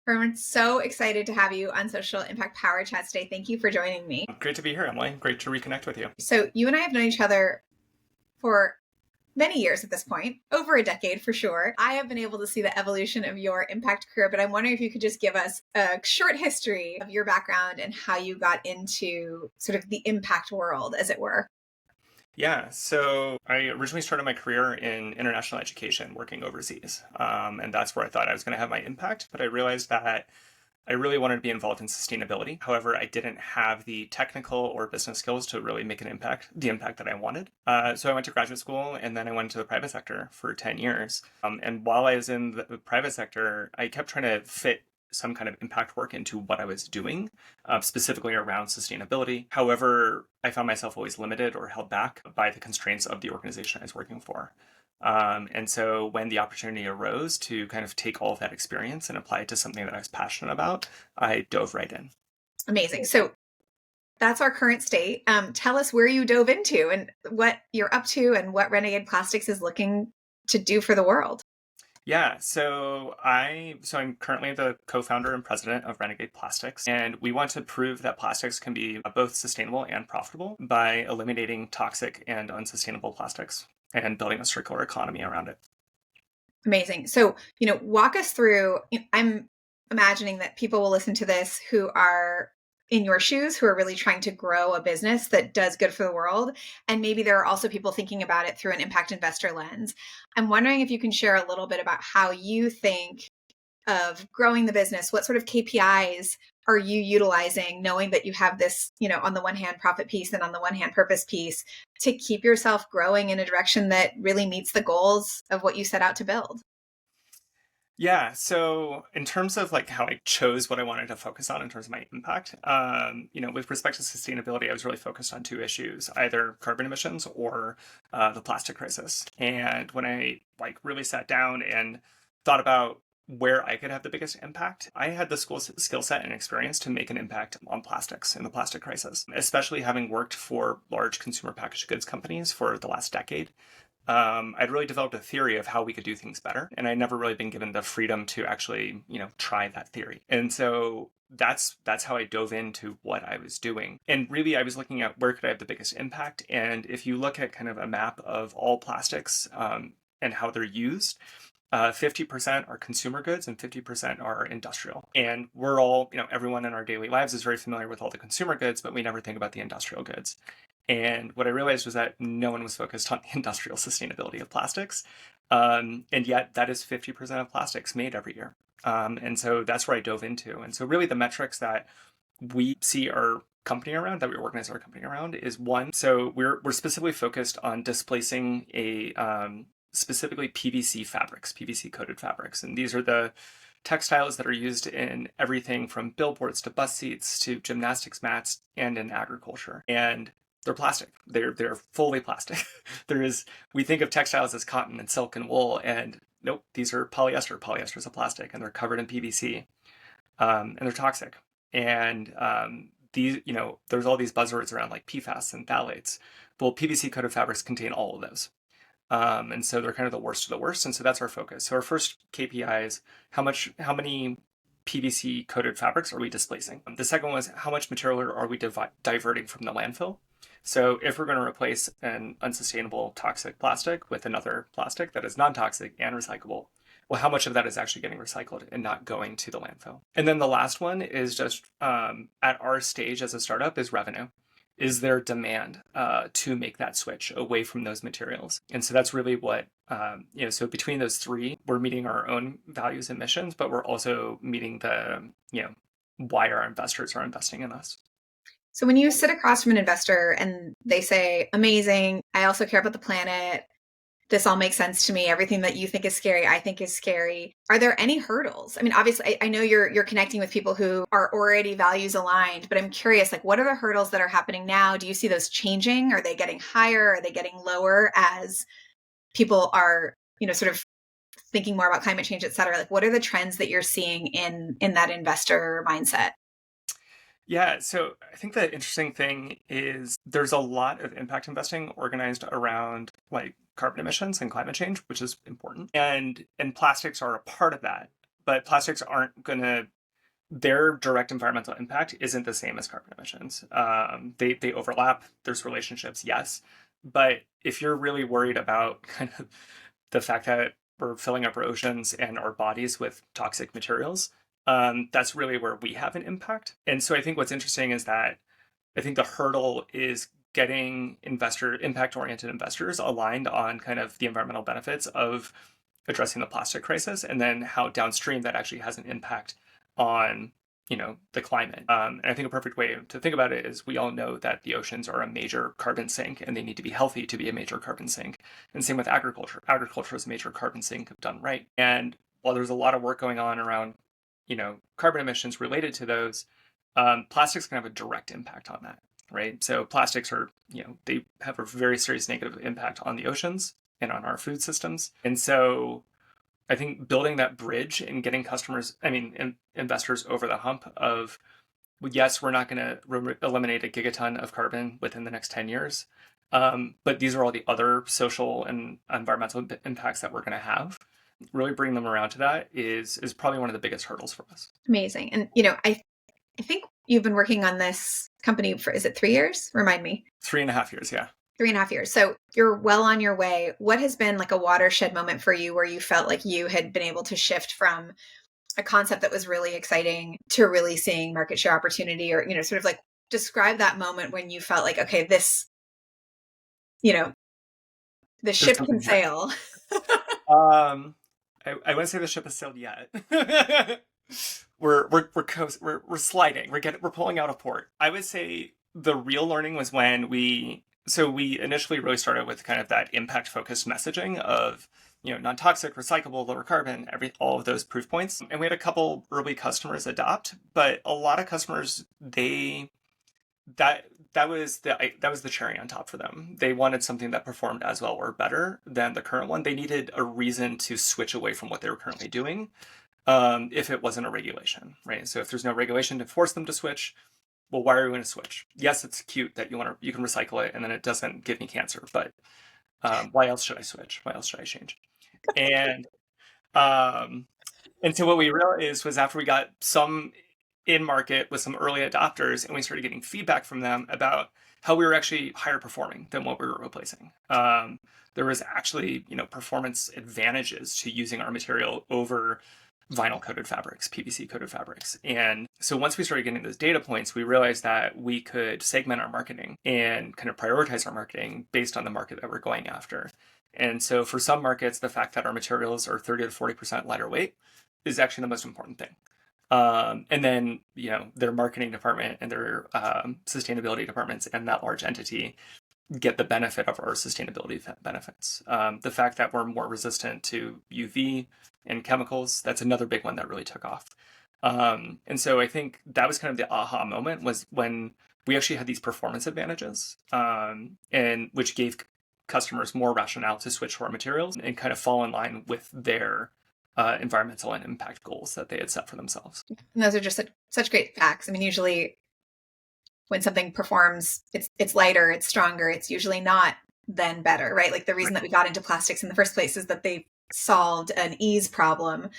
We're so excited to have you on Social Impact Power Chat today. Thank you for joining me. Great to be here, Emily. Great to reconnect with you. So, you and I have known each other for many years at this point, over a decade for sure. I have been able to see the evolution of your impact career, but I'm wondering if you could just give us a short history of your background and how you got into sort of the impact world, as it were. Yeah, so I originally started my career in international education, working overseas. And that's where I thought I was going to have my impact. But I realized that I really wanted to be involved in sustainability. However, I didn't have the technical or business skills to really make an impact, the impact that I wanted. So I went to graduate school and then I went into the private sector for 10 years. And while I was in the private sector, I kept trying to fit some kind of impact work into what I was doing, specifically around sustainability. However, I found myself always limited or held back by the constraints of the organization I was working for. And so when the opportunity arose to kind of take all of that experience and apply it to something that I was passionate about, I dove right in. Amazing. So, that's our current state. Tell us where you dove into and what you're up to and what Renegade Plastics is looking to do for the world. Yeah, so I'm currently the co-founder and president of Renegade Plastics, and we want to prove that plastics can be both sustainable and profitable by eliminating toxic and unsustainable plastics and building a circular economy around it. Amazing. So, walk us through. I'm imagining that people will listen to this who are in your shoes, who are really trying to grow a business that does good for the world. And maybe there are also people thinking about it through an impact investor lens. I'm wondering if you can share a little bit about how you think of growing the business. What sort of KPIs are you utilizing, knowing that you have this, on the one hand, profit piece and on the one hand, purpose piece, to keep yourself growing in a direction that really meets the goals of what you set out to build? Yeah, so in terms of like how I chose what I wanted to focus on in terms of my impact, with respect to sustainability, I was really focused on two issues, either carbon emissions or the plastic crisis. And when I like really sat down and thought about where I could have the biggest impact, I had the skill set and experience to make an impact on plastics in the plastic crisis, especially having worked for large consumer packaged goods companies for the last decade. I'd really developed a theory of how we could do things better, and I'd never really been given the freedom to actually, try that theory. And so that's how I dove into what I was doing. And really, I was looking at where could I have the biggest impact. And if you look at kind of a map of all plastics and how they're used, 50% are consumer goods and 50% are industrial. And we're all, everyone in our daily lives is very familiar with all the consumer goods, but we never think about the industrial goods. And what I realized was that no one was focused on the industrial sustainability of plastics. And yet that is 50% of plastics made every year. And so that's where I dove into. And so really the metrics that we see our company around, that we organize our company around, is one. So we're specifically focused on displacing specifically PVC fabrics, PVC coated fabrics. And these are the textiles that are used in everything from billboards to bus seats to gymnastics mats and in agriculture. And they're plastic. They're fully plastic. We think of textiles as cotton and silk and wool, and nope, these are polyester. Polyester is a plastic, and they're covered in PVC, and they're toxic. And there's all these buzzwords around like PFAS and phthalates. Well, PVC coated fabrics contain all of those. And so they're kind of the worst of the worst. And so that's our focus. So our first KPI is how many PVC coated fabrics are we displacing? The second was how much material are we diverting from the landfill? So if we're going to replace an unsustainable toxic plastic with another plastic that is non-toxic and recyclable, well, how much of that is actually getting recycled and not going to the landfill? And then the last one is just at our stage as a startup is revenue. Is there demand to make that switch away from those materials? And so that's really what, so between those three, we're meeting our own values and missions, but we're also meeting why our investors are investing in us. So when you sit across from an investor and they say, amazing, I also care about the planet, this all makes sense to me, everything that you think is scary, I think is scary. Are there any hurdles? I mean, obviously, I know you're connecting with people who are already values aligned, but I'm curious, like, what are the hurdles that are happening now? Do you see those changing? Are they getting higher? Are they getting lower as people are, sort of thinking more about climate change, et cetera? Like, what are the trends that you're seeing in that investor mindset? Yeah, so I think the interesting thing is there's a lot of impact investing organized around like carbon emissions and climate change, which is important. And plastics are a part of that. But plastics aren't going to their direct environmental impact isn't the same as carbon emissions. They overlap. There's relationships, yes, but if you're really worried about kind of the fact that we're filling up our oceans and our bodies with toxic materials, that's really where we have an impact. And so I think what's interesting is that I think the hurdle is getting impact oriented investors aligned on kind of the environmental benefits of addressing the plastic crisis, and then how downstream that actually has an impact on the climate. And I think a perfect way to think about it is we all know that the oceans are a major carbon sink and they need to be healthy to be a major carbon sink. And same with agriculture. Agriculture is a major carbon sink if done right. And while there's a lot of work going on around carbon emissions related to those, plastics can have a direct impact on that, right? So plastics are, they have a very serious negative impact on the oceans and on our food systems. And so I think building that bridge and getting investors over the hump of, well, yes, we're not going to eliminate a gigaton of carbon within the next 10 years. But these are all the other social and environmental impacts that we're going to have. Really bringing them around to that is probably one of the biggest hurdles for us. Amazing. And, I think you've been working on this company for, is it 3 years? Remind me. 3.5 years, yeah. 3.5 years. So you're well on your way. What has been like a watershed moment for you where you felt like you had been able to shift from a concept that was really exciting to really seeing market share opportunity, or, sort of like describe that moment when you felt like, okay, this, the ship can sail. I wouldn't say the ship has sailed yet. We're sliding. We're pulling out of port. I would say the real learning was when we initially really started with kind of that impact focused messaging of non-toxic, recyclable, lower carbon, all of those proof points. And we had a couple early customers adopt, but a lot of customers that was the cherry on top for them. They wanted something that performed as well or better than the current one. They needed a reason to switch away from what they were currently doing, if it wasn't a regulation, right? So if there's no regulation to force them to switch, well, why are we going to switch? Yes, it's cute that you can recycle it and then it doesn't give me cancer, but why else should I switch? Why else should I change? And so what we realized was after we got some in market with some early adopters and we started getting feedback from them about how we were actually higher performing than what we were replacing. There was actually, performance advantages to using our material over vinyl coated fabrics, PVC coated fabrics. And so once we started getting those data points, we realized that we could segment our marketing and kind of prioritize our marketing based on the market that we're going after. And so for some markets, the fact that our materials are 30 to 40% lighter weight is actually the most important thing. And then, their marketing department and their sustainability departments and that large entity get the benefit of our sustainability benefits. The fact that we're more resistant to UV and chemicals, that's another big one that really took off. And so I think that was kind of the aha moment, was when we actually had these performance advantages, and which gave customers more rationale to switch to our materials and kind of fall in line with their environmental and impact goals that they had set for themselves. And those are just such great facts. I mean, usually when something performs, it's lighter, it's stronger, it's usually not then better, right? Like the reason that we got into plastics in the first place is that they solved an ease problem.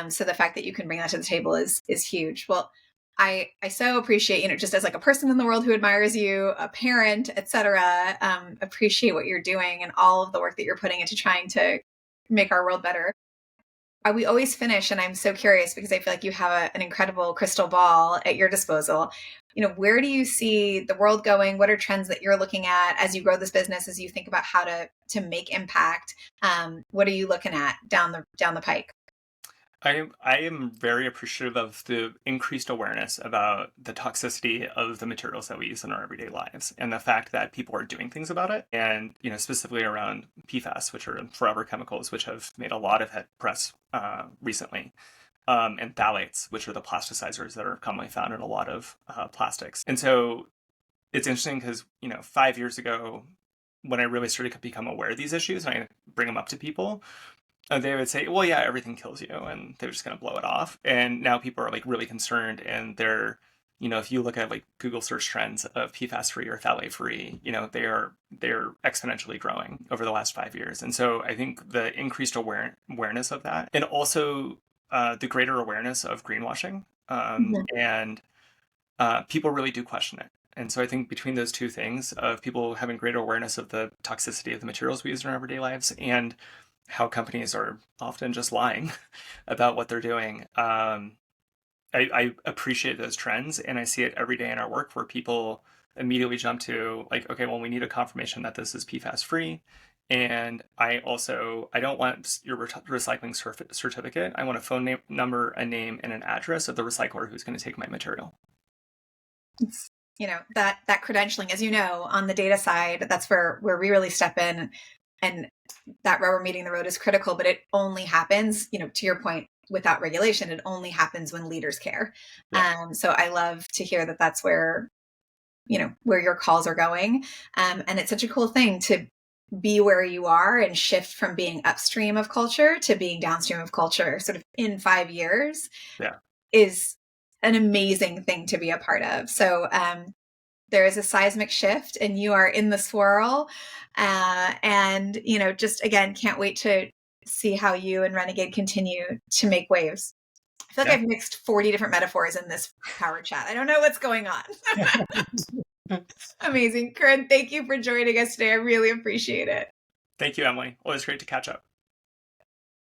So the fact that you can bring that to the table is huge. Well, I so appreciate, just as like a person in the world who admires you, a parent, etc., appreciate what you're doing and all of the work that you're putting into trying to make our world better. We always finish, and I'm so curious because I feel like you have an incredible crystal ball at your disposal. Where do you see the world going? What are trends that you're looking at as you grow this business, as you think about how to make impact? What are you looking at down the pike? I am very appreciative of the increased awareness about the toxicity of the materials that we use in our everyday lives, and the fact that people are doing things about it. And specifically around PFAS, which are forever chemicals, which have made a lot of head press recently, and phthalates, which are the plasticizers that are commonly found in a lot of plastics. And so it's interesting because 5 years ago, when I really started to become aware of these issues, and I bring them up to people, they would say, well, yeah, everything kills you, and they're just going to blow it off. And now people are like really concerned, and they're, if you look at like Google search trends of PFAS free or phthalate free, they're exponentially growing over the last 5 years. And so I think the increased awareness of that, and also the greater awareness of greenwashing, Mhm. And people really do question it. And so I think between those two things of people having greater awareness of the toxicity of the materials we use in our everyday lives and how companies are often just lying about what they're doing, I appreciate those trends, and I see it every day in our work where people immediately jump to like, okay, well, we need a confirmation that this is PFAS free. And I don't want your recycling certificate. I want a number, a name, and an address of the recycler who's going to take my material. It's, that credentialing, as you know, on the data side, that's where we really step in, and that rubber meeting the road is critical, but it only happens, to your point, without regulation. It only happens when leaders care. Yeah, So I love to hear that that's where your calls are going. And it's such a cool thing to be where you are and shift from being upstream of culture to being downstream of culture sort of in 5 years yeah, is an amazing thing to be a part of. So there is a seismic shift and you are in the swirl. And, just again, can't wait to see how you and Renegade continue to make waves. I feel like yeah. I've mixed 40 different metaphors in this power chat. I don't know what's going on. Amazing. Curran, thank you for joining us today. I really appreciate it. Thank you, Emily. Always great to catch up.